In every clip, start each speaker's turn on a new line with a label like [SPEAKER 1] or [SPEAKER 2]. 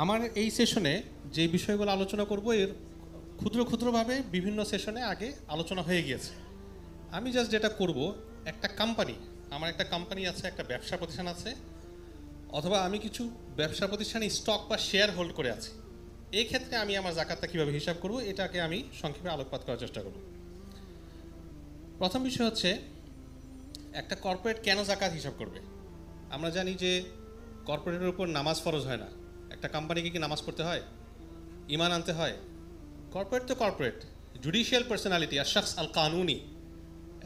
[SPEAKER 1] আমার এই সেশনে যে বিষয়গুলো আলোচনা করব এর ক্ষুদ্র ক্ষুদ্রভাবে বিভিন্ন সেশনে আগে আলোচনা হয়ে গিয়েছে। আমি জাস্ট যেটা করব, একটা কোম্পানি, আমার একটা কোম্পানি আছে, একটা ব্যবসা প্রতিষ্ঠান আছে, অথবা আমি কিছু ব্যবসা প্রতিষ্ঠানে স্টক বা শেয়ার হোল্ড করে আছি, এই ক্ষেত্রে আমি আমার জাকাতটা কীভাবে হিসাব করব এটাকে আমি সংক্ষেপে আলোকপাত করার চেষ্টা করব। প্রথম বিষয় হচ্ছে, একটা কর্পোরেট কেন জাকাত হিসাব করবে? আমরা জানি যে কর্পোরেটের উপর নামাজ ফরজ হয় না। একটা কোম্পানিকে কি নামাজ পড়তে হয়? ইমান আনতে হয়? কর্পোরেট তো কর্পোরেট, জুডিশিয়াল পার্সোনালিটি আর শখস আল কানুনি,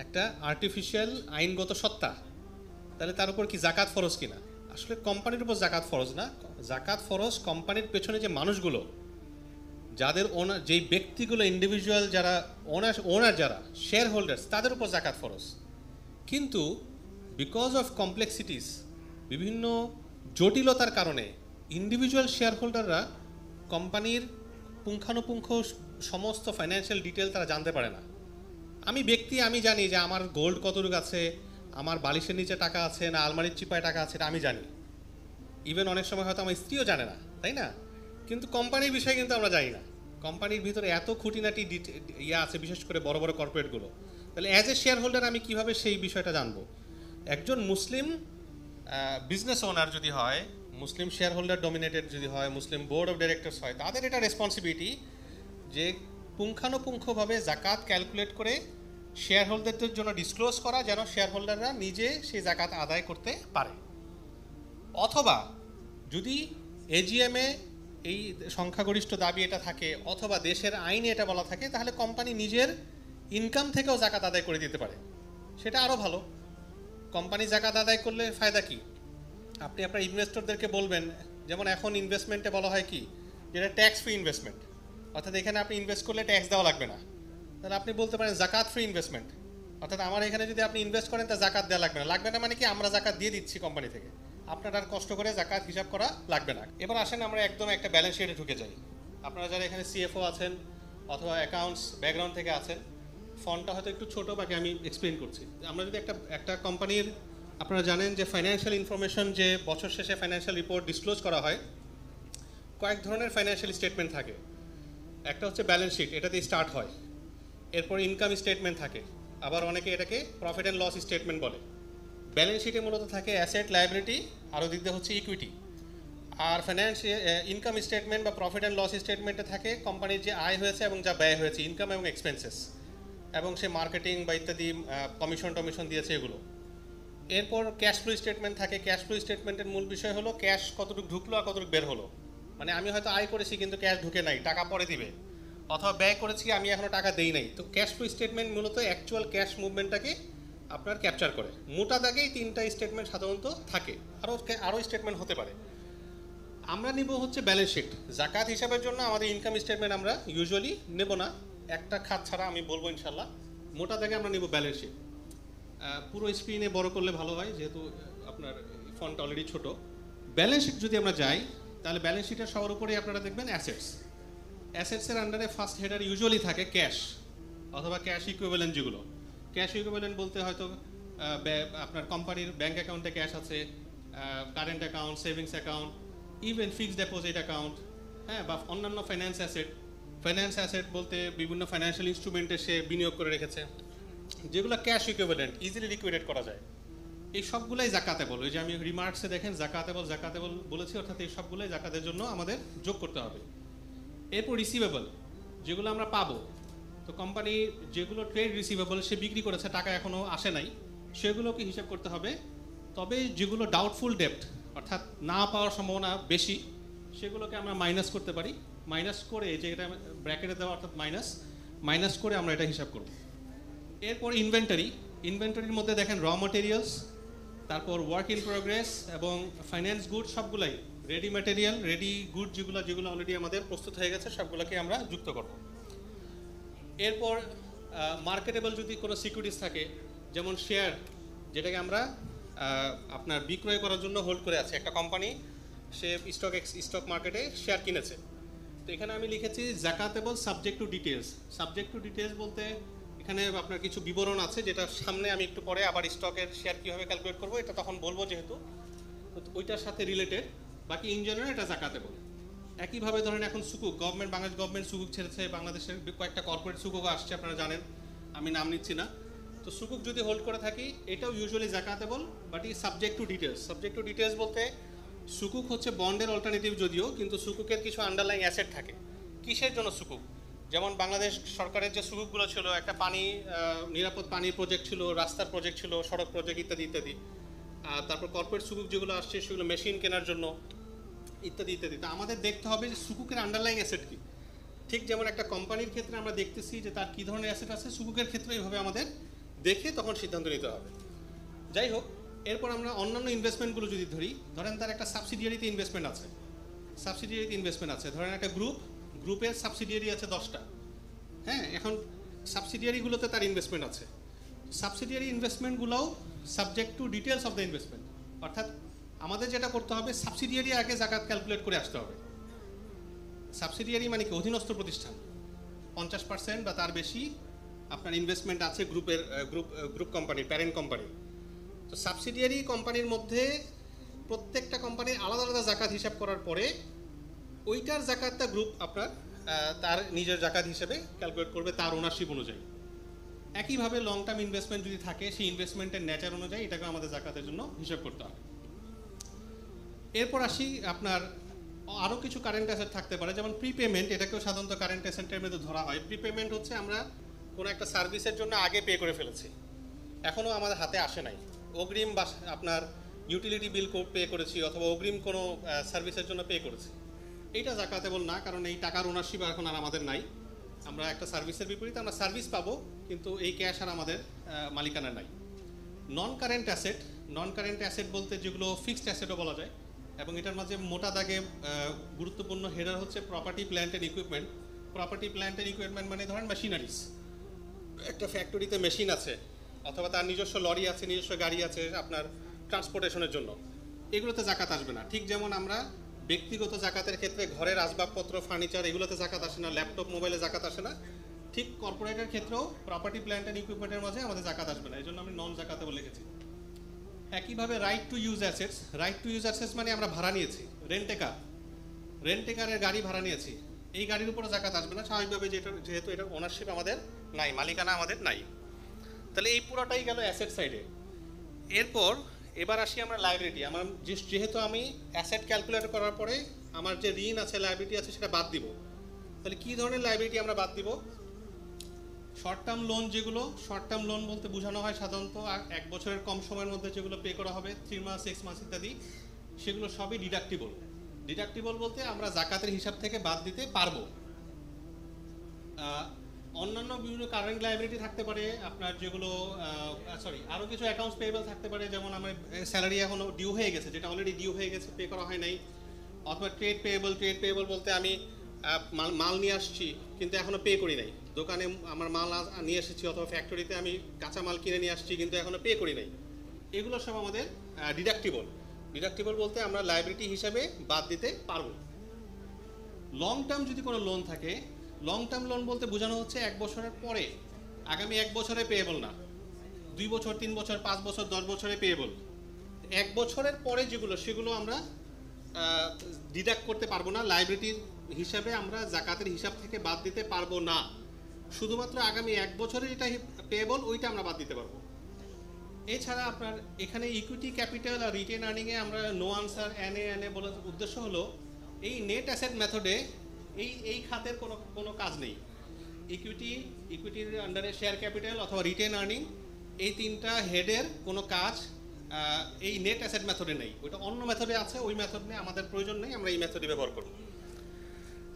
[SPEAKER 1] একটা আর্টিফিশিয়াল আইনগত সত্তা। তাহলে তার উপর কি জাকাত ফরজ কিনা? আসলে কোম্পানির উপর জাকাত ফরজ না। জাকাত ফরজ কোম্পানির পেছনে যে মানুষগুলো, যাদের ওনার, যেই ব্যক্তিগুলো, ইন্ডিভিজুয়াল যারা ওনার যারা শেয়ার হোল্ডার্স, তাদের উপর জাকাত ফরজ। কিন্তু বিকজ অফ কমপ্লেক্সিটিস, বিভিন্ন জটিলতার কারণে ইন্ডিভিজুয়াল শেয়ার হোল্ডাররা কোম্পানির পুঙ্খানুপুঙ্খ সমস্ত ফাইন্যান্সিয়াল ডিটেল তারা জানতে পারে না। আমি ব্যক্তি, আমি জানি যে আমার গোল্ড কতটুকু আছে, আমার বালিশের নিচে টাকা আছে না আলমারির চিপায় টাকা আছে, এটা আমি জানি। ইভেন অনেক সময় হয়তো আমার স্ত্রীও জানে না, তাই না? কিন্তু কোম্পানির বিষয়ে কিন্তু আমরা জানি না। কোম্পানির ভিতরে এত খুঁটিনাটি আছে, বিশেষ করে বড় বড় কর্পোরেটগুলো। তাহলে অ্যাজ এ শেয়ার হোল্ডার আমি কীভাবে সেই বিষয়টা জানবো? একজন মুসলিম বিজনেস ওনার যদি হয়, মুসলিম শেয়ার হোল্ডার ডমিনেটেড যদি হয়, মুসলিম বোর্ড অফ ডিরেক্টরস হয়, তাদের এটা রেসপন্সিবিলিটি যে পুঙ্খানুপুঙ্খভাবে জাকাত ক্যালকুলেট করে শেয়ার হোল্ডারদের জন্য ডিসক্লোজ করা, যেন শেয়ার হোল্ডাররা নিজে সেই জাকাত আদায় করতে পারে। অথবা যদি এজিএমে এই সংখ্যাগরিষ্ঠ দাবি এটা থাকে, অথবা দেশের আইনে এটা বলা থাকে, তাহলে কোম্পানি নিজের ইনকাম থেকেও জাকাত আদায় করে দিতে পারে, সেটা আরও ভালো। কোম্পানি জাকাত আদায় করলে ফায়দা কি? আপনি আপনার ইনভেস্টরদেরকে বলবেন, যেমন এখন ইনভেস্টমেন্টে বলা হয় কি, যেটা ট্যাক্স ফ্রি ইনভেস্টমেন্ট, অর্থাৎ এখানে আপনি ইনভেস্ট করলে ট্যাক্স দেওয়া লাগবে না। তাহলে আপনি বলতে পারেন জাকাত ফ্রি ইনভেস্টমেন্ট, অর্থাৎ আমার এখানে যদি আপনি ইনভেস্ট করেন তা জাকাত দেওয়া লাগবে না। লাগবে না মানে কি, আমরা জাকাত দিয়ে দিচ্ছি কোম্পানি থেকে, আপনার আর কষ্ট করে জাকাত হিসাব করা লাগবে না। এবার আসেন আমরা একদম একটা ব্যালেন্স শিটে ঢুকে যাই। আপনারা যারা এখানে সিএফও আছেন অথবা অ্যাকাউন্টস ব্যাকগ্রাউন্ড থেকে আছেন, ফন্টটা হয়তো একটু ছোটো, বাকি আমি এক্সপ্লেন করছি। আমরা যদি একটা কোম্পানির, আপনারা জানেন যে ফাইন্যান্সিয়াল ইনফরমেশন, যে বছর শেষে ফাইন্যান্সিয়াল রিপোর্ট ডিসক্লোজ করা হয়, কয়েক ধরনের ফাইন্যান্সিয়াল স্টেটমেন্ট থাকে। একটা হচ্ছে ব্যালেন্স শিট, এটা দিয়ে স্টার্ট হয়। এরপর ইনকাম স্টেটমেন্ট থাকে, আবার অনেকে এটাকে প্রফিট অ্যান্ড লস স্টেটমেন্ট বলে। ব্যালেন্স শিটে মূলত থাকে অ্যাসেট, লায়াবিলিটি, আরও দিক দিয়ে হচ্ছে ইকুইটি। আর ফাইন্যান্সিয়াল ইনকাম স্টেটমেন্ট বা প্রফিট অ্যান্ড লস স্টেটমেন্টে থাকে কোম্পানির যে আয় হয়েছে এবং যা ব্যয় হয়েছে, ইনকাম এবং এক্সপেন্সেস, এবং সে মার্কেটিং বা ইত্যাদি কমিশন দিয়েছে এগুলো। এরপর ক্যাশ ফ্লো স্টেটমেন্ট থাকে। ক্যাশ ফ্লো স্টেটমেন্টের মূল বিষয় হলো ক্যাশ কতটুকু ঢুকলো আর কতটুকু বের হলো। মানে আমি হয়তো আয় করেছি কিন্তু ক্যাশ ঢুকে নাই, টাকা পরে দিবে, অথবা ব্যয় করেছি আমি এখনও টাকা দেই নাই। তো ক্যাশ ফ্লো স্টেটমেন্ট মূলত অ্যাকচুয়াল ক্যাশ মুভমেন্টটাকে আপনার ক্যাপচার করে। মোটা দাগেই 3টা স্টেটমেন্ট সাধারণত থাকে, আরও স্টেটমেন্ট হতে পারে। আমরা নিব হচ্ছে ব্যালেন্স শিট। জাকাত হিসাবের জন্য আমাদের ইনকাম স্টেটমেন্ট আমরা ইউজুয়ালি নেব না, একটা খাত ছাড়া আমি বলবো ইনশাল্লাহ। মোটা দাগে আমরা নিব ব্যালেন্স শিট। পুরো স্ক্রিনে বড় করলে ভালো হয়, যেহেতু আপনার ফন্ট অলরেডি ছোট। ব্যালেন্স শিট যদি আমরা যাই, তাহলে ব্যালেন্স শিটের সবার উপরেই আপনারা দেখবেন অ্যাসেটস। অ্যাসেটসের আন্ডারে ফার্স্ট হেডার ইউজুয়ালি থাকে ক্যাশ অথবা ক্যাশ ইকুইভ্যালেন্ট। যেগুলো ক্যাশ ইকুইভ্যালেন্ট বলতে হয়তো আপনার কোম্পানির ব্যাঙ্ক অ্যাকাউন্টে ক্যাশ আছে, current account, savings account, even fixed deposit account, হ্যাঁ, বা অন্যান্য ফাইন্যান্স অ্যাসেট। ফাইন্যান্স অ্যাসেট বলতে বিভিন্ন ফাইন্যান্সিয়াল ইনস্ট্রুমেন্টে সে বিনিয়োগ করে রেখেছে, যেগুলো ক্যাশ ইকুইভ্যালেন্ট, ইজিলি লিকুইডেট করা যায়। এই সবগুলাই জাকাতেবল। ওই যে আমি রিমার্কসে দেখেন জাকাতেবল বলেছি, অর্থাৎ এই সবগুলোই জাকাতের জন্য আমাদের যোগ করতে হবে। এরপর রিসিভেবল, যেগুলো আমরা পাবো। তো কোম্পানি যেগুলো ট্রেড রিসিভেবল, সে বিক্রি করেছে, টাকা এখনও আসে নাই, সেগুলোকে হিসাব করতে হবে। তবে যেগুলো ডাউটফুল ডেপ্ট, অর্থাৎ না পাওয়ার সম্ভাবনা বেশি, সেগুলোকে আমরা মাইনাস করতে পারি। মাইনাস করে, যে এটা ব্র্যাকেটে দেওয়া, অর্থাৎ মাইনাস করে আমরা এটা হিসাব করব। এরপর ইনভেন্টরির মধ্যে দেখেন র ম্যাটেরিয়ালস, তারপর ওয়ার্ক ইন প্রোগ্রেস এবং ফাইন্যান্স গুড, সবগুলাই রেডি ম্যাটেরিয়াল, রেডি গুড, যেগুলো অলরেডি আমাদের প্রস্তুত হয়ে গেছে, সবগুলোকে আমরা যুক্ত করব। এরপর মার্কেটেবল যদি কোনো সিকিউরিটিস থাকে, যেমন শেয়ার, যেটাকে আমরা আপনার বিক্রয় করার জন্য হোল্ড করে আছে। একটা কোম্পানি সে স্টক মার্কেটে শেয়ার কিনেছে, তো এখানে আমি লিখেছি zakatable subject to details. Subject to details বলতে এখানে আপনার কিছু বিবরণ আছে, যেটা সামনে আমি একটু পরে আবার স্টকের শেয়ার কীভাবে ক্যালকুলেট করবো এটা তখন বলবো, যেহেতু ওইটার সাথে রিলেটেড। বাকি ইন জেনারেল এটা জাকাতেবল। একইভাবে ধরেন এখন সুকুক, বাংলাদেশ গভর্নমেন্ট সুকুক ছেড়েছে, বাংলাদেশের কয়েকটা কর্পোরেট সুকুকও আসছে, আপনারা জানেন, আমি নাম নিচ্ছি না। তো সুকুক যদি হোল্ড করে থাকি, এটাও ইউজুয়ালি জাকাতেবল, বাট ই subject to details. Subject to details বলতে সুকুক হচ্ছে বন্ডের অল্টারনেটিভ যদিও, কিন্তু সুকুকের কিছু আন্ডারলাইং অ্যাসেট থাকে। কিসের জন্য সুকুক? যেমন বাংলাদেশ সরকারের যে সুকুকগুলো ছিল, একটা নিরাপদ পানির প্রজেক্ট ছিল, রাস্তার প্রজেক্ট ছিল, সড়ক প্রজেক্ট ইত্যাদি ইত্যাদি। তারপর কর্পোরেট সুকুক যেগুলো আসছে সেগুলো মেশিন কেনার জন্য ইত্যাদি ইত্যাদি। তো আমাদের দেখতে হবে যে সুকুকের আন্ডারলাইং অ্যাসেট কী। ঠিক যেমন একটা কোম্পানির ক্ষেত্রে আমরা দেখতেছি যে তার কী ধরনের অ্যাসেট আছে, সুকুকের ক্ষেত্রে এইভাবে আমাদের দেখে তখন সিদ্ধান্ত নিতে হবে। যাই হোক, এরপর আমরা অন্যান্য ইনভেস্টমেন্টগুলো যদি ধরেন তার একটা সাবসিডিয়ারিতে ইনভেস্টমেন্ট আছে, ধরেন একটা গ্রুপের সাবসিডিয়ারি আছে 10টা। হ্যাঁ, এখন সাবসিডিয়ারিগুলোতে তার ইনভেস্টমেন্ট আছে। সাবসিডিয়ারি ইনভেস্টমেন্টগুলোও subject to details of the investment. অর্থাৎ আমাদের যেটা করতে হবে, সাবসিডিয়ারি আগে জাকাত ক্যালকুলেট করে আসতে হবে। সাবসিডিয়ারি মানে কি? অধীনস্থ প্রতিষ্ঠান। 50% বা তার বেশি আপনার ইনভেস্টমেন্ট আছে গ্রুপ কোম্পানির, প্যারেন্ট কোম্পানি। তো সাবসিডিয়ারি কোম্পানির মধ্যে প্রত্যেকটা কোম্পানির আলাদা আলাদা জাকাত হিসাব করার পরে ওইটার জাকাতটা গ্রুপ আপনার তার নিজের জাকাত হিসেবে ক্যালকুলেট করবে তার ওনারশিপ অনুযায়ী। একইভাবে লং টার্ম ইনভেস্টমেন্ট যদি থাকে, সেই ইনভেস্টমেন্টের নেচার অনুযায়ী এটাকে আমাদের জাকাতের জন্য হিসাব করতে হবে। এরপর আসি আপনার আরও কিছু কারেন্ট অ্যাসেট থাকতে পারে, যেমন প্রিপেমেন্ট। এটাকেও সাধারণত কারেন্ট অ্যাসেটের মধ্যে ধরা হয়। প্রিপেমেন্ট হচ্ছে আমরা কোনো একটা সার্ভিসের জন্য আগে পে করে ফেলেছি, এখনও আমাদের হাতে আসে নাই। অগ্রিম বা আপনার ইউটিলিটি বিল পে করেছি, অথবা অগ্রিম কোনো সার্ভিসের জন্য পে করেছি, এইটা জাকাতেবল না, কারণ এই টাকার ওনারশিপ এখন আর আমাদের নাই। আমরা একটা সার্ভিসের বিপরীতে আমরা সার্ভিস পাবো, কিন্তু এই ক্যাশ আর আমাদের মালিকানা নাই। নন কারেন্ট অ্যাসেট বলতে যেগুলো ফিক্সড অ্যাসেটও বলা যায়, এবং এটার মাঝে মোটা দাগে গুরুত্বপূর্ণ হেডার হচ্ছে property, plant and equipment. Property, plant and equipment মানে ধরেন মেশিনারিজ। একটা ফ্যাক্টরিতে মেশিন আছে, অথবা তার নিজস্ব লরি আছে, নিজস্ব গাড়ি আছে আপনার ট্রান্সপোর্টেশনের জন্য, এগুলোতে জাকাত আসবে না। ঠিক যেমন আমরা ব্যক্তিগত জাকাতের ক্ষেত্রে ঘরের আসবাবপত্র, ফার্নিচার, এগুলোতে জাকাত আসে না, ল্যাপটপ, মোবাইলে জাকাত আসে না, ঠিক কর্পোরেটের ক্ষেত্রেও প্রপার্টি, প্ল্যান্ট অ্যান্ড ইকুইপমেন্টের মাঝে আমাদের জাকাত আসবে না। এই জন্য আমি নন জাকাতেবল লিখেছি। একইভাবে রাইট টু ইউজ অ্যাসেটস মানে আমরা ভাড়া নিয়েছি, রেন্টেকারের গাড়ি ভাড়া নিয়েছি, এই গাড়ির উপরে জাকাত আসবে না স্বাভাবিকভাবে, যেহেতু এটার ওনারশিপ আমাদের নাই, মালিকানা আমাদের নাই। তাহলে এই পুরোটাই গেল অ্যাসেট সাইডে। এবার আসি আমরা লাইবিলিটি। যেহেতু আমি অ্যাসেট ক্যালকুলেট করার পরে আমার যে ঋণ আছে, লাইবিলিটি আছে, সেটা বাদ দিব। তাহলে কী ধরনের লাইবিলিটি আমরা বাদ দিব? শর্ট টার্ম লোন বলতে বোঝানো হয় সাধারণত 1 বছরের কম সময়ের মধ্যে যেগুলো পে করা হবে, 3 মাস, 6 মাস ইত্যাদি, সেগুলো সবই ডিডাক্টিবল বলতে আমরা জাকাতের হিসাব থেকে বাদ দিতে পারবো। অন্যান্য বিভিন্ন কারেন্ট লাইবিলিটি থাকতে পারে আপনার, যেগুলো আরও কিছু অ্যাকাউন্টস পেয়েবল থাকতে পারে, যেমন আমার স্যালারি এখনও ডিউ হয়ে গেছে, যেটা অলরেডি ডিউ হয়ে গেছে, পে করা হয় নাই। অথবা ট্রেড পেয়েবল বলতে আমি মাল নিয়ে আসছি কিন্তু এখনও পে করি নাই, দোকানে আমার মাল নিয়ে এসেছি, অথবা ফ্যাক্টরিতে আমি কাঁচা মাল কিনে নিয়ে আসছি কিন্তু এখনও পে করি নাই, এগুলো সব আমাদের ডিডাক্টিবল বলতে আমরা লাইবিলিটি হিসাবে বাদ দিতে পারবো। লং টার্ম যদি কোনো লোন থাকে, লং টার্ম লোন বলতে বোঝানো হচ্ছে 1 বছরের পরে, আগামী 1 বছরে পেয়েবল না, 2 বছর, 3 বছর, 5 বছর, 10 বছরে পেয়েবল। 1 বছরের পরে সেগুলো আমরা ডিডাক্ট করতে পারবো না, লাইবিলিটির হিসাবে আমরা জাকাতের হিসাব থেকে বাদ দিতে পারবো না। শুধুমাত্র আগামী 1 বছরে যেটা পেয়েবল ওইটা আমরা বাদ দিতে পারবো। এছাড়া আপনার এখানে ইকুইটি, ক্যাপিটাল আর রিটেন আর্নিংয়ে আমরা নো আনসার এনএ বলার উদ্দেশ্য হলো এই নেট অ্যাসেট মেথডে এই খাতের কোনো কাজ নেই। ইকুইটির আন্ডারে শেয়ার ক্যাপিটাল অথবা রিটেন আর্নিং, এই 3টা হেডের কোনো কাজ এই নেট অ্যাসেট মেথডে নেই। ওইটা অন্য মেথডে আছে, ওই মেথড নিয়ে আমাদের প্রয়োজন নেই, আমরা এই মেথডে ব্যবহার করব।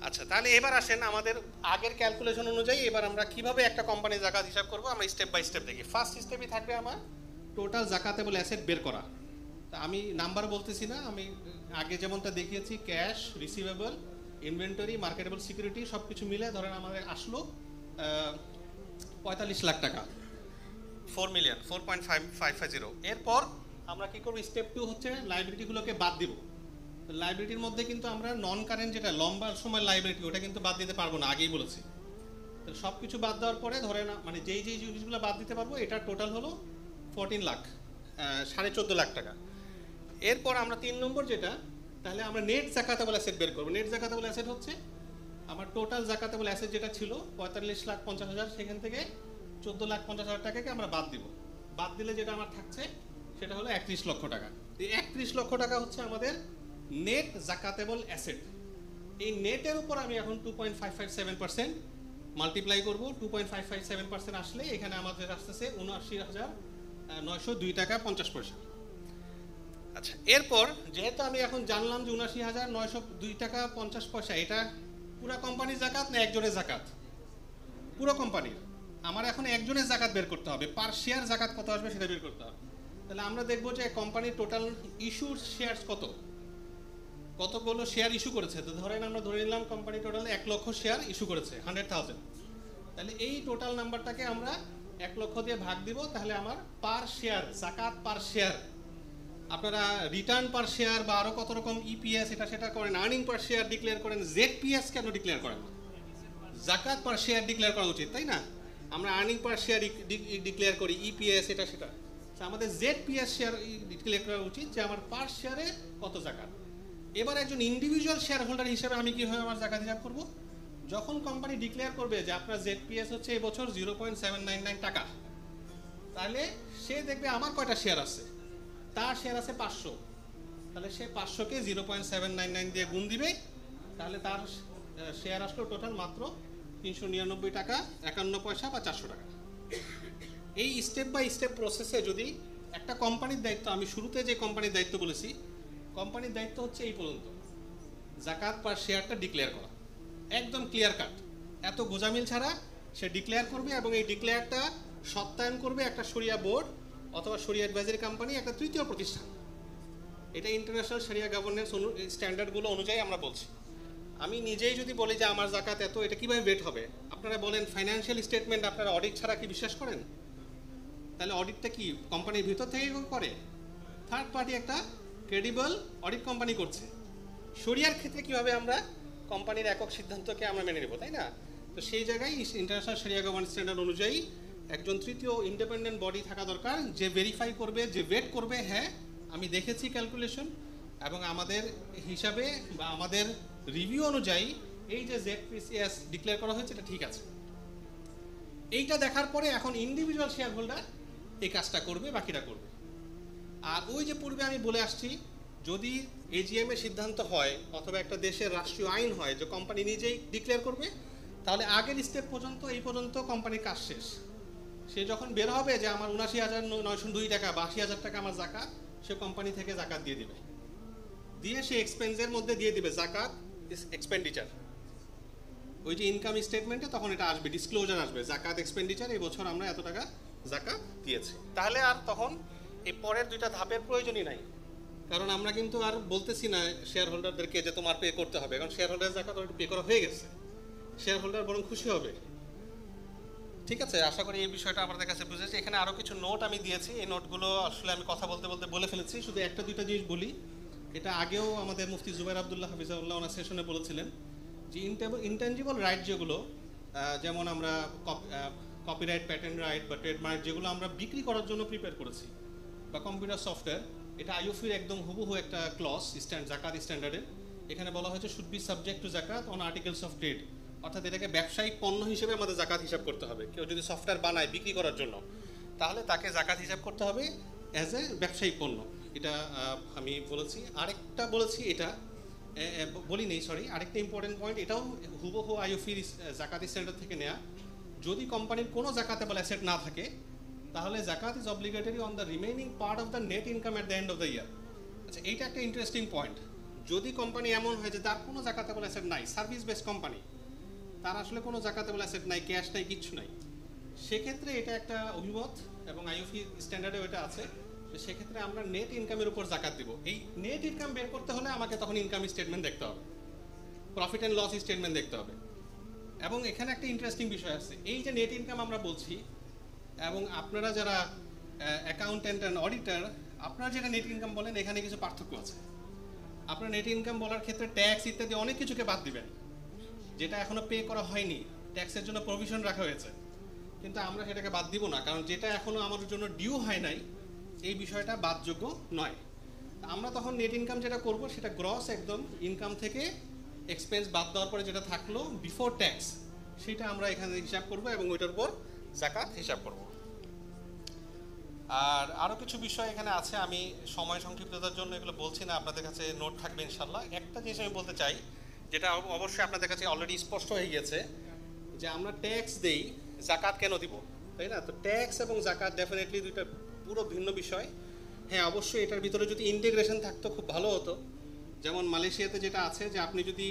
[SPEAKER 1] আচ্ছা, তাহলে এবার আসেন আমাদের আগের ক্যালকুলেশন অনুযায়ী এবার আমরা কিভাবে একটা কোম্পানির জাকাত হিসাব করব, আমরা স্টেপ বাই স্টেপ দেখি। ফার্স্ট স্টেপই থাকবে আমার টোটাল জাকাতেবল অ্যাসেট বের করা। তা আমি নাম্বার বলতেছি না, আমি আগে যেমনটা দেখিয়েছি, cash, receivable, inventory, marketable security সব কিছু মিলে ধরেন আমাদের আসলো 45 লাখ টাকা, 4,550,000। এরপর আমরা কি করব? স্টেপ 2 হচ্ছে লাইবিলিটিগুলোকে বাদ দিব। লাইবিলিটির মধ্যে কিন্তু আমরা নন কারেন্ট যেটা লম্বা সময় লাইবিলিটি, ওটা কিন্তু বাদ দিতে পারবো না, আগেই বলেছি। তো সব কিছু বাদ দেওয়ার পরে ধরে না মানে যেই জিনিসগুলো বাদ দিতে পারবো, এটার টোটাল হলো 14 লাখ, 14.5 লাখ টাকা। এরপর আমরা 3 নম্বর যেটা, তাহলে আমরা নেট জাকাতেবল অ্যাসেট বের করবো। নেট জাকাতেবল অ্যাসেট হচ্ছে আমার টোটাল জাকাতেবল অ্যাসেট যেটা ছিল 45,50,000, সেখান থেকে 14,50,000 টাকাকে আমরা বাদ দিব। বাদ দিলে যেটা আমার থাকছে সেটা হলো 31 লক্ষ টাকা। এই 31 লক্ষ টাকা হচ্ছে আমাদের নেট জাকাতেবল অ্যাসেট। এই নেটের উপর আমি এখন 2.557% মাল্টিপ্লাই করবো। 2.557% আসলে এখানে আমাদের আসতেছে 79,902 টাকা 50 পয়সা। আচ্ছা, এরপর যেহেতু আমি এখন জানলাম যে 79,902 টাকা 50 পয়সা এটা পুরো কোম্পানির জাকাত না একজনের জাকাত? পুরো কোম্পানির। আমার এখন একজনের জাকাত বের করতে হবে, পার শেয়ার জাকাত কত আসবে সেটা বের করতে হবে। তাহলে আমরা দেখবো যে কোম্পানির টোটাল ইস্যুড শেয়ারস কতগুলো শেয়ার ইস্যু করেছে। তো ধরেন আমরা ধরে নিলাম কোম্পানি টোটাল 1 লক্ষ শেয়ার ইস্যু করেছে, 100,000। তাহলে এই টোটাল নাম্বারটাকে আমরা 1 লক্ষ দিয়ে ভাগ দিব। তাহলে আমার পার শেয়ার জাকাত পার শেয়ার, আপনারা রিটার্ন পার শেয়ার বা আরও কত রকম ইপিএস এটা সেটা করেন, আর্নিং পার শেয়ার ডিক্লেয়ার করেন, জেডপিএস কেন ডিক্লেয়ার করেন না? জাকাত পার শেয়ার ডিক্লেয়ার করা উচিত, তাই না? আমরা আর্নিং পার শেয়ার ডিক্লেয়ার করি, ইপিএস এটা সেটা। আমাদের জেডপিএস শেয়ার ডিক্লেয়ার করা উচিত যে আমার পার শেয়ারে কত জাকাত। এবার একজন ইন্ডিভিজুয়াল শেয়ার হোল্ডার হিসেবে আমি কীভাবে আমার জাকাত হিসাব করবো? যখন কোম্পানি ডিক্লেয়ার করবে যে আপনার জেডপিএস হচ্ছে এবছর 0.799 টাকা, তাহলে সে দেখবে আমার কয়টা শেয়ার আছে, তার শেয়ার আছে 500। তাহলে সে 500কে 0.799 দিয়ে গুণ দিবে, তাহলে তার শেয়ার আসলো টোটাল মাত্র 399 টাকা 51 পয়সা বা 400 টাকা। এই স্টেপ বাই স্টেপ প্রসেসে যদি একটা কোম্পানির দায়িত্ব, আমি শুরুতে যে কোম্পানির দায়িত্ব বলেছি, কোম্পানির দায়িত্ব হচ্ছে এই পর্যন্ত জাকাত পার শেয়ারটা ডিক্লেয়ার করা, একদম ক্লিয়ার কাট, এত গোজামিল ছাড়া সে ডিক্লেয়ার করবে। এবং এই ডিক্লেয়ারটা সত্যায়ন করবে একটা শরিয়া বোর্ড অথবা শরিয়া অ্যাডভাইজারি কোম্পানি, একটা তৃতীয় প্রতিষ্ঠান। এটা ইন্টারন্যাশনাল শরিয়া গভর্নেন্স স্ট্যান্ডার্ডগুলো অনুযায়ী আমরা বলছি। আমি নিজেই যদি বলি যে আমার জাকাত এত, এটা কীভাবে বেট হবে? আপনারা বলেন ফাইন্যান্সিয়াল স্টেটমেন্ট আপনারা অডিট ছাড়া কি বিশ্বাস করেন? তাহলে অডিটটা কি কোম্পানির ভিতর থেকে করে? থার্ড পার্টি একটা ক্রেডিবল অডিট কোম্পানি করছে। শরিয়ার ক্ষেত্রে কীভাবে আমরা কোম্পানির একক সিদ্ধান্তকে আমরা মেনে নেব, তাই না? তো সেই জায়গায় ইন্টারন্যাশনাল শরিয়া গভর্নেন্স স্ট্যান্ডার্ড অনুযায়ী একজন তৃতীয় ইন্ডিপেন্ডেন্ট বডি থাকা দরকার, যে ভেরিফাই করবে, যে ওয়েট করবে, হ্যাঁ আমি দেখেছি ক্যালকুলেশন এবং আমাদের হিসাবে বা আমাদের রিভিউ অনুযায়ী এই যে জেডপিএস ডিক্লেয়ার করা হয়েছে এটা ঠিক আছে। এইটা দেখার পরে এখন ইন্ডিভিজুয়াল শেয়ার হোল্ডার এই কাজটা করবে, বাকিটা করবে। আর ওই যে পূর্বে আমি বলে আসছি, যদি এজিএম এর সিদ্ধান্ত হয় অথবা একটা দেশের রাষ্ট্রীয় আইন হয় যে কোম্পানি নিজেই ডিক্লেয়ার করবে, তাহলে আগের স্টেপ পর্যন্ত এই পর্যন্ত কোম্পানির কাজ শেষ। সে যখন বের হবে যে আমার 79,902 টাকা বা 80,000 টাকা আমার জাকাত, সে কোম্পানি থেকে জাকাত দিয়ে দিবে, দিয়ে সে এক্সপেন্সের মধ্যে দিয়ে দিবে জাকাত এক্সপেন্ডিচার। ওই যে ইনকাম স্টেটমেন্টে তখন এটা আসবে, ডিসক্লোজার আসবে, জাকাত এক্সপেন্ডিচার এই বছর আমরা এত টাকা জাকাত দিয়েছি। তাহলে আর তখন এই পরের দুইটা ধাপের প্রয়োজনই নাই, কারণ আমরা কিন্তু আর বলতেছি না শেয়ার হোল্ডারদেরকে যে তোমার পে করতে হবে, কারণ শেয়ার হোল্ডার জাকাত অলরেডি পে করা হয়ে গেছে। শেয়ার হোল্ডার বরং খুশি হবে। ঠিক আছে, আশা করি এই বিষয়টা আমাদের কাছে বুঝেছি। এখানে আরও কিছু নোট আমি দিয়েছি, এই নোটগুলো আসলে আমি কথা বলতে বলতে বলে ফেলেছি। শুধু একটা দুইটা জিনিস বলি, এটা আগেও আমাদের মুফতি জুবাইর আব্দুল্লাহ হাফিজাহুল্লাহ ওনার সেশনে বলেছিলেন যে ইনট্যাঞ্জিবল রাইট যেগুলো, যেমন আমরা কপিরাইট, প্যাটেন্ট রাইট বা ট্রেডমার্ক, যেগুলো আমরা বিক্রি করার জন্য প্রিপেয়ার করেছি, বা কম্পিউটার সফটওয়্যার, এটা আইওফির একদম হুবহু একটা ক্লজ জাকাত স্ট্যান্ডার্ডের। এখানে বলা হয়েছে শুড বি সাবজেক্ট টু জাকাত অন আর্টিকেলস অফ ট্রেড, অর্থাৎ এটাকে ব্যবসায়িক পণ্য হিসেবে আমাদের জাকাত হিসাব করতে হবে। কেউ যদি সফটওয়্যার বানায় বিক্রি করার জন্য, তাহলে তাকে জাকাত হিসাব করতে হবে অ্যাজ এ ব্যবসায়িক পণ্য। এটা আমি বলেছি। আরেকটা বলেছি, এটা আরেকটা ইম্পর্টেন্ট পয়েন্ট, এটাও হুবহু আইওফির জাকাত স্ট্যান্ডার্ড থেকে নেয়া। যদি কোম্পানির কোনো জাকাতেবল অ্যাসেট না থাকে, তাহলে জাকাত is obligatory on the remaining part of the net income at the end of the year. আচ্ছা, এইটা একটা ইন্টারেস্টিং পয়েন্ট। যদি কোম্পানি এমন হয় যে তার কোনো জাকাতেবল অ্যাসেট নাই, সার্ভিস বেসড কোম্পানি, তার আসলে কোনো জাকাতেবল অ্যাসেট নাই, ক্যাশ নাই, কিচ্ছু নাই, সেক্ষেত্রে এটা একটা অভিমত এবং আইওফি স্ট্যান্ডার্ডেও এটা আছে। সেক্ষেত্রে আমরা নেট ইনকামের উপর জাকাত দিব। এই নেট ইনকাম বের করতে হলে আমাকে তখন ইনকাম স্টেটমেন্ট দেখতে হবে, প্রফিট অ্যান্ড লস স্টেটমেন্ট দেখতে হবে। এবং এখানে একটা ইন্টারেস্টিং বিষয় আছে, এই যে নেট ইনকাম আমরা বলছি, এবং আপনারা যারা অ্যাকাউন্ট্যান্ট অ্যান্ড অডিটর, আপনারা যেটা নেট ইনকাম বলেন, এখানে কিছু পার্থক্য আছে। আপনার নেট ইনকাম বলার ক্ষেত্রে ট্যাক্স ইত্যাদি অনেক কিছুকে বাদ দিবেন, যেটা এখনো পে করা হয়নি। ট্যাক্সের জন্য প্রভিশন রাখা হয়েছে, কিন্তু আমরা সেটাকে বাদ দিব না, কারণ যেটা এখনও আমাদের জন্য ডিউ হয় নাই এই বিষয়টা বাদযোগ্য নয়। আমরা তখন নেট ইনকাম যেটা করব সেটা গ্রস একদম ইনকাম থেকে এক্সপেন্স বাদ দেওয়ার পরে যেটা থাকলো বিফোর ট্যাক্স সেটা আমরা এখানে হিসাব করব এবং ওইটার উপর জাকাত হিসাব করব। আর আরও কিছু বিষয় এখানে আছে, আমি সময় সংক্ষিপ্ততার জন্য এগুলো বলছি না, আপনাদের কাছে নোট থাকবে ইনশাল্লাহ। একটা জিনিস আমি বলতে চাই যেটা অবশ্যই আপনাদের কাছে অলরেডি স্পষ্ট হয়ে গেছে, যে আমরা ট্যাক্স দেই, জাকাত কেন দিব, তাই না? তো ট্যাক্স এবং জাকাত ডেফিনেটলি দুইটা পুরো ভিন্ন বিষয়। হ্যাঁ, অবশ্যই এটার ভিতরে যদি ইন্টিগ্রেশন থাকতো খুব ভালো হতো। যেমন মালয়েশিয়াতে যেটা আছে যে আপনি যদি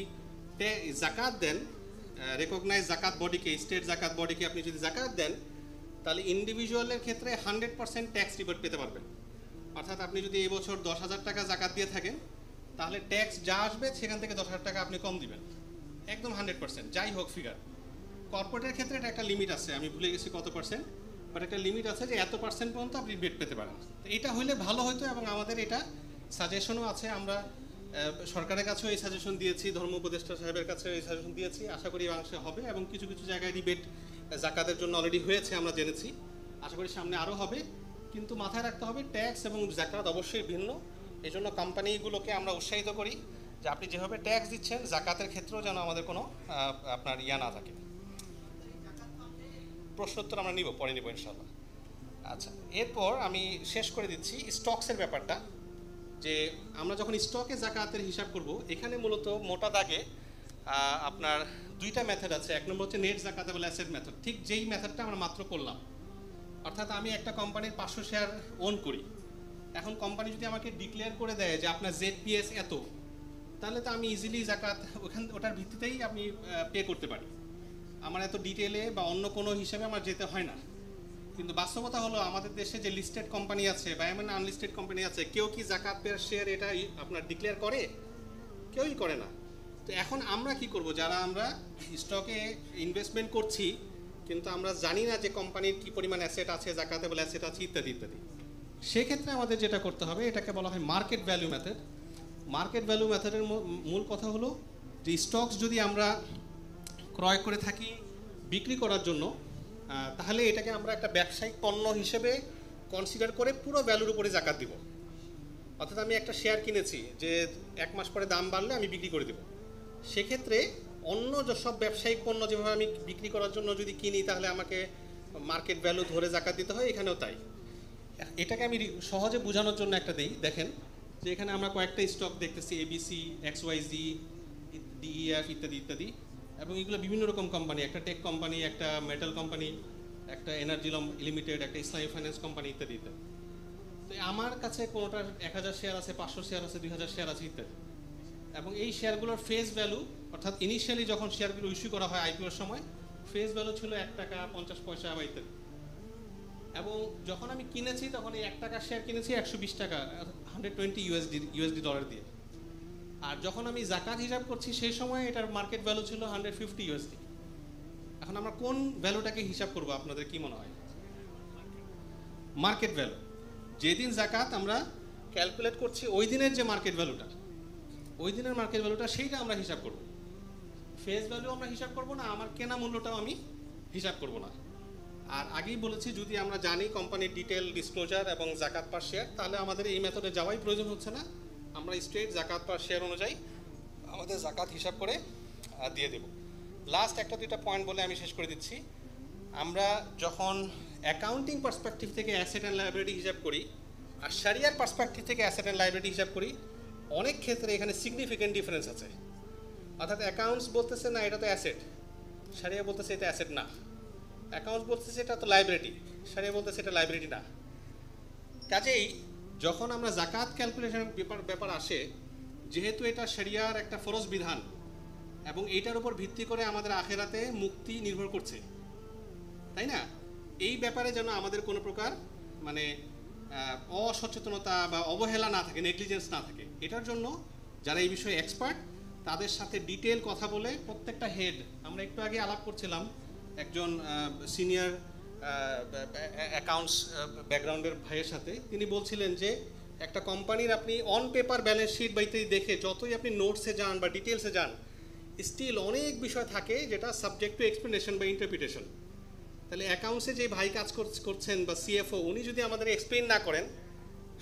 [SPEAKER 1] জাকাত দেন, রেকগনাইজ জাকাত বডিকে, স্টেট জাকাত বডিকে আপনি যদি জাকাত দেন, তাহলে ইন্ডিভিজুয়ালের ক্ষেত্রে 100% ট্যাক্স রিবেট পেতে পারবেন। অর্থাৎ আপনি যদি এই বছর 10,000 টাকা জাকাত দিয়ে থাকেন, তাহলে ট্যাক্স যা আসবে সেখান থেকে 10,000 টাকা আপনি কম দিবেন, একদম 100%, যাই হোক ফিগার। কর্পোরেটের ক্ষেত্রে এটা একটা লিমিট আছে, আমি ভুলে গেছি কত পার্সেন্ট, বাট একটা লিমিট আছে যে এত পার্সেন্ট পর্যন্ত আপনি রিবেট পেতে পারেন। তো এটা হইলে ভালো হতো, এবং আমাদের এটা সাজেশনও আছে, আমরা সরকারের কাছেও এই সাজেশন দিয়েছি, ধর্ম উপদেষ্টা সাহেবের কাছেও এই সাজেশন দিয়েছি, আশা করি বাংলাদেশে হবে, এবং কিছু কিছু জায়গায় রিবেট জাকাতের জন্য অলরেডি হয়েছে আমরা জেনেছি, আশা করি সামনে আরও হবে। কিন্তু মাথায় রাখতে হবে ট্যাক্স এবং জাকাত অবশ্যই ভিন্ন। এই জন্য কোম্পানিগুলোকে আমরা উৎসাহিত করি যে আপনি যেভাবে ট্যাক্স দিচ্ছেন জাকাতের ক্ষেত্রেও যেন আমাদের কোনো আপনার না থাকে। প্রশ্নোত্তর আমরা নিব, পরে নিব ইনশাল্লাহ। আচ্ছা, এরপর আমি শেষ করে দিচ্ছি স্টকসের ব্যাপারটা, যে আমরা যখন স্টকে জাকাতের হিসাব করব, এখানে মূলত মোটা দাগে আপনার দুইটা মেথড আছে। এক নম্বর হচ্ছে নেট জাকাতেবল অ্যাসেট মেথড, ঠিক যেই মেথডটা আমরা মাত্র করলাম। অর্থাৎ আমি একটা কোম্পানির 500 শেয়ার ওন করি, এখন কোম্পানি যদি আমাকে ডিক্লেয়ার করে দেয় যে আপনার ZPS এত, তাহলে তো আমি ইজিলি জাকাত ওটার ভিত্তিতেই আমি পে করতে পারি, আমার এত ডিটেলে বা অন্য কোনো হিসাবে আমার যেতে হয় না। কিন্তু বাস্তবতা হলো আমাদের দেশে যে লিস্টেড কোম্পানি আছে বা এমন আনলিস্টেড কোম্পানি আছে, কেউ কি জাকাত পের শেয়ার এটা আপনার ডিক্লেয়ার করে? কেউই করে না। তো এখন আমরা কি করব, যারা আমরা স্টকে ইনভেস্টমেন্ট করছি কিন্তু আমরা জানি না যে কোম্পানির কি পরিমাণ অ্যাসেট আছে, জাকাতেবল অ্যাসেট আছে ইত্যাদি ইত্যাদি, সেক্ষেত্রে আমাদের যেটা করতে হবে এটাকে বলা হয় market value method. Market value মেথডের মূল কথা হলো যে স্টকস যদি আমরা ক্রয় করে থাকি বিক্রি করার জন্য, তাহলে এটাকে আমরা একটা ব্যবসায়িক পণ্য হিসেবে কনসিডার করে পুরো ভ্যালুর উপরে জাকাত দিব। অর্থাৎ আমি একটা শেয়ার কিনেছি, যে 1 মাস পরে দাম বাড়লে আমি বিক্রি করে দেব, সেক্ষেত্রে অন্য সব ব্যবসায়িক পণ্য যেভাবে আমি বিক্রি করার জন্য যদি কিনি তাহলে আমাকে মার্কেট ভ্যালু ধরে জাকাত দিতে হয়, এখানেও তাই। এটাকে আমি সহজে বোঝানোর জন্য একটা দিই, দেখেন যে এখানে আমরা কয়েকটা স্টক দেখতেছি, ABC, XYZ, DEF ইত্যাদি ইত্যাদি, এবং এগুলো বিভিন্ন রকম কোম্পানি, একটা টেক কোম্পানি, একটা মেটাল কোম্পানি, একটা এনার্জি লিমিটেড, একটা ইসলামী ফাইন্যান্স কোম্পানি ইত্যাদি ইত্যাদি। তো আমার কাছে কোনোটার 1000 শেয়ার আছে, 500 শেয়ার আছে, 2000 শেয়ার আছে ইত্যাদি, এবং এই শেয়ারগুলোর ফেস ভ্যালু, অর্থাৎ ইনিশিয়ালি যখন শেয়ারগুলো ইস্যু করা হয় IPOর সময়, ফেস ভ্যালু ছিল 1 টাকা 50 পয়সা বা ইত্যাদি, এবং যখন আমি কিনেছি তখন এই 1 টাকার শেয়ার কিনেছি 120 টাকা, 120 USD ডলার দিয়ে। আর যখন আমি জাকাত হিসাব করছি সেই সময় এটার মার্কেট ভ্যালু ছিল 150 USD। এখন আমরা কোন ভ্যালুটাকে হিসাব করব আপনাদের কি মনে হয়? মার্কেট ভ্যালু, যেদিন জাকাত আমরা ক্যালকুলেট করছি ওই দিনের যে মার্কেট ভ্যালুটা, ওই দিনের মার্কেট ভ্যালুটা সেইটা আমরা হিসাব করব। ফেস ভ্যালু আমরা হিসাব করব না, আমার কেনা মূল্যটাও আমি হিসাব করব না। আর আগেই বলেছি যদি আমরা জানি কোম্পানির ডিটেল ডিসক্লোজার এবং জাকাত পার শেয়ার, তাহলে আমাদের এই মেথডে যাওয়াই প্রয়োজন হচ্ছে না, আমরা স্ট্রেট জাকাত পার শেয়ার অনুযায়ী আমাদের জাকাত হিসাব করে দিয়ে দেব। লাস্ট একটা দুইটা পয়েন্ট বলে আমি শেষ করে দিচ্ছি। আমরা যখন অ্যাকাউন্টিং পার্সপেক্টিভ থেকে অ্যাসেট অ্যান্ড লাইবিলিটি হিসাব করি আর শারিয়ার পার্সপেক্টিভ থেকে অ্যাসেট অ্যান্ড লাইবিলিটি হিসাব করি, অনেক ক্ষেত্রে এখানে সিগনিফিকেন্ট ডিফারেন্স আছে। অর্থাৎ অ্যাকাউন্টস বলতেছে না এটা তো অ্যাসেট, শারিয়া বলতেছে এটা অ্যাসেট না। অ্যাকাউন্টস বলতেছে এটা তো লাইবিলিটি, শারিয়া বলতেছে এটা লাইবিলিটি না। কাজেই যখন আমরা জাকাত ক্যালকুলেশনের ব্যাপার আসে, যেহেতু এটা শরিয়ার একটা ফরজ বিধান এবং এইটার উপর ভিত্তি করে আমাদের আখেরাতে মুক্তি নির্ভর করছে, তাই না? এই ব্যাপারে যেন আমাদের কোনো প্রকার মানে অসচেতনতা বা অবহেলা না থাকে, নেগলিজেন্স না থাকে। এটার জন্য যারা এই বিষয়ে এক্সপার্ট তাদের সাথে ডিটেল কথা বলে প্রত্যেকটা হেড, আমরা একটু আগে আলাপ করছিলাম একজন সিনিয়র অ্যাকাউন্টস ব্যাকগ্রাউন্ডের ভাইয়ের সাথে, তিনি বলছিলেন যে একটা কোম্পানির আপনি অন পেপার ব্যালেন্স শিট বা ইত্যাদি দেখে যতই আপনি নোটসে যান বা ডিটেলসে যান, স্টিল অনেক বিষয় থাকে যেটা সাবজেক্ট টু এক্সপ্লেনেশন বা ইন্টারপ্রিটেশন। তাহলে অ্যাকাউন্টসে যে ভাই কাজ করছেন বা সিএফও, উনি যদি আমাদের এক্সপ্লেন না করেন,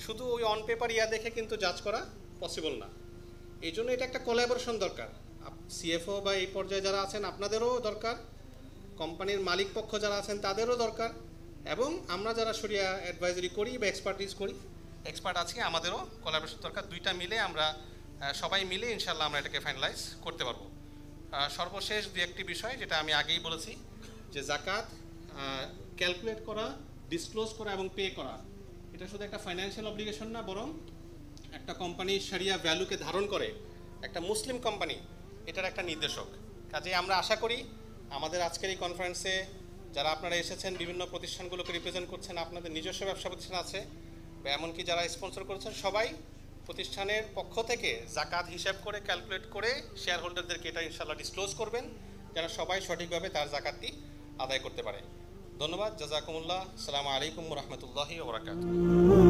[SPEAKER 1] শুধু ওই অন পেপার দেখে কিন্তু জাজ করা পসিবল না। এই জন্য এটা একটা কোলাবোরেশন দরকার। সিএফও বা এই পর্যায়ে যারা আছেন আপনাদেরও দরকার, কোম্পানির মালিক পক্ষ যারা আছেন তাদেরও দরকার, এবং আমরা যারা শরিয়া অ্যাডভাইজারি করি বা এক্সপার্ট আছি আমাদেরও কোলাবোরেশন দরকার। দুইটা মিলে আমরা সবাই মিলে ইনশাল্লাহ আমরা এটাকে ফাইনালাইজ করতে পারবো। সর্বশেষ দু একটি বিষয় যেটা আমি আগেই বলেছি, যে জাকাত ক্যালকুলেট করা, ডিসক্লোজ করা এবং পে করা, এটা শুধু একটা ফাইন্যান্সিয়াল অব্লিগেশন না, বরং একটা কোম্পানির শরিয়া ভ্যালুকে ধারণ করে, একটা মুসলিম কোম্পানি, এটার একটা নির্দেশক। কাজেই আমরা আশা করি আমাদের আজকের এই কনফারেন্সে যারা আপনারা এসেছেন, বিভিন্ন প্রতিষ্ঠানগুলোকে রিপ্রেজেন্ট করছেন, আপনাদের নিজস্ব ব্যবসা প্রতিষ্ঠান আছে বা এমনকি যারা স্পন্সর করেছেন, সবাই প্রতিষ্ঠানের পক্ষ থেকে জাকাত হিসাব করে ক্যালকুলেট করে শেয়ার হোল্ডারদেরকে এটা ইনশাল্লাহ ডিসক্লোজ করবেন, যেন সবাই সঠিকভাবে তার জাকাতটি আদায় করতে পারে। ধন্যবাদ। জাযাকুমুল্লাহ। আসসালামু আলাইকুম ওয়া রাহমাতুল্লাহি ওয়া বারাকাতুহু।